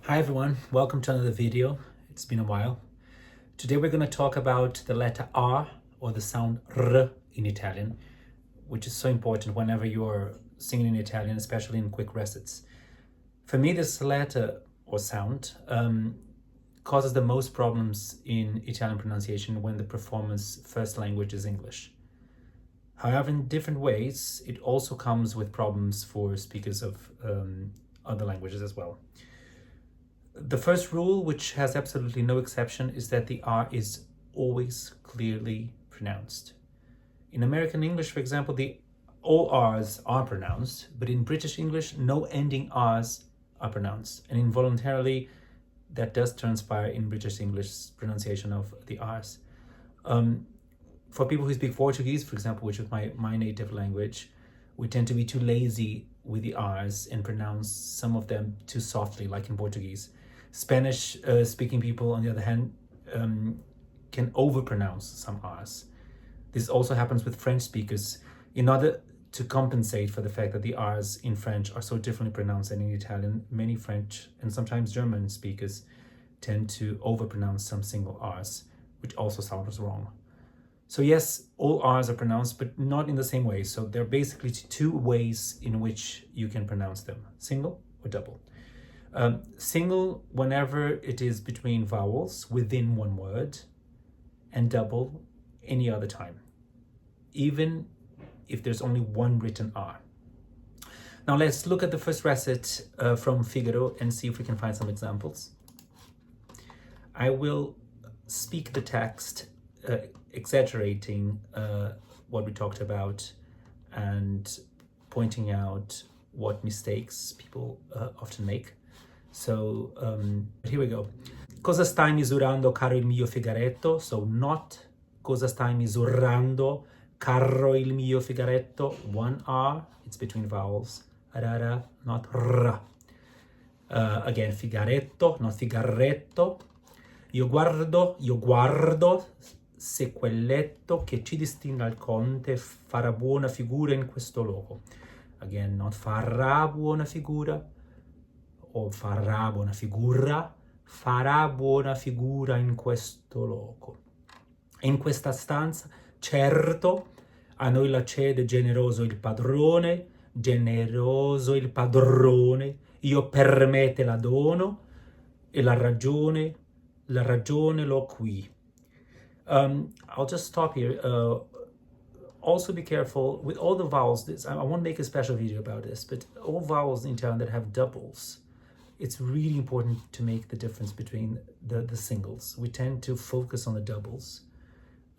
Hi everyone, welcome to another video. It's been a while. Today we're going to talk about the letter R, or the sound R in Italian, which is so important whenever you're singing in Italian, especially in quick recits. For me, this letter or sound causes the most problems in Italian pronunciation when the performer's first language is English. However, in different ways, it also comes with problems for speakers of other languages as well. The first rule, which has absolutely no exception, is that the R is always clearly pronounced. In American English, for example, all R's are pronounced, but in British English, no ending R's are pronounced. And involuntarily, that does transpire in British English pronunciation of the R's. For people who speak Portuguese, for example, which is my native language, we tend to be too lazy with the R's and pronounce some of them too softly, like in Portuguese. Spanish speaking people, on the other hand, can overpronounce some R's. This also happens with French speakers. In order to compensate for the fact that the R's in French are so differently pronounced than in Italian, many French and sometimes German speakers tend to overpronounce some single R's, which also sounds wrong. So yes, all R's are pronounced, but not in the same way. So there are basically two ways in which you can pronounce them: single or double. Single whenever it is between vowels within one word, and double any other time, even if there's only one written R. Now let's look at the first recit from Figaro and see if we can find some examples. I will speak the text exaggerating what we talked about and pointing out what mistakes people often make. So here we go. Cosa stai misurando, caro il mio figaretto? So not cosa stai misurando, caro il mio figaretto. One R, it's between vowels. Rara, not R. Again, figaretto, not figarretto. Io guardo se quel letto che ci destina al conte farà buona figura in questo loco. Again, not farà buona figura o farà buona figura, farà buona figura in questo loco. In questa stanza, certo, a noi la cede generoso il padrone, io per me te la dono e la ragione l'ho qui. I'll just stop here. Also be careful with all the vowels. I won't make a special video about this, but all vowels in Italian that have doubles, it's really important to make the difference between the singles. We tend to focus on the doubles,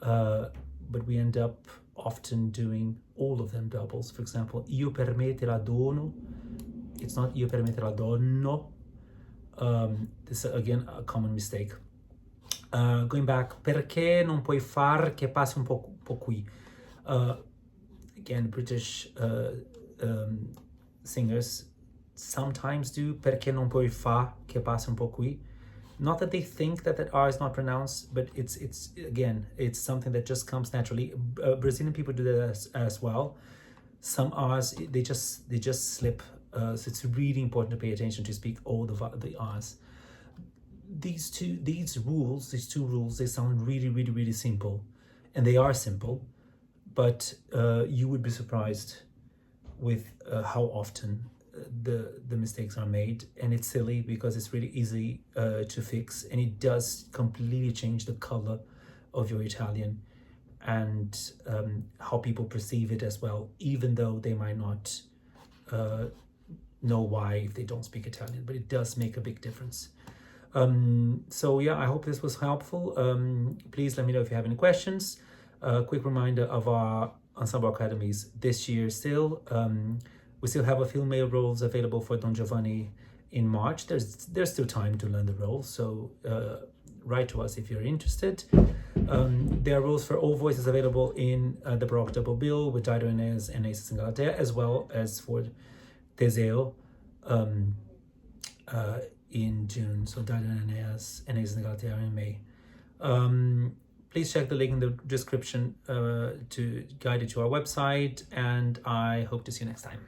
but we end up often doing all of them doubles. For example, io per me te la dono. It's not io per me te la donno. This is again a common mistake. Going back, perché non puoi far che passi un po' qui? Again, British singers sometimes do perché non puoi far che passi un po' qui. Not that they think that R is not pronounced, but it's again, it's something that just comes naturally. Brazilian people do that as well. Some R's, they just slip. So it's really important to pay attention to speak all the R's. These two rules, they sound really simple, and they are simple, but you would be surprised with how often the mistakes are made, and it's silly because it's really easy to fix, and it does completely change the color of your Italian and how people perceive it as well, even though they might not know why if they don't speak Italian, but it does make a big difference. So yeah, I hope this was helpful. Please let me know if you have any questions. Quick reminder of our Ensemble Academies this year still. We still have a few male roles available for Don Giovanni in March. There's still time to learn the role, so write to us if you're interested. There are roles for all voices available in the Baroque double bill with Dido Inez and Aces and Galatea, as well as for Teseo in June. So Dido Inez and Aces and Galatea in May. Please check the link in the description to guide you to our website, and I hope to see you next time.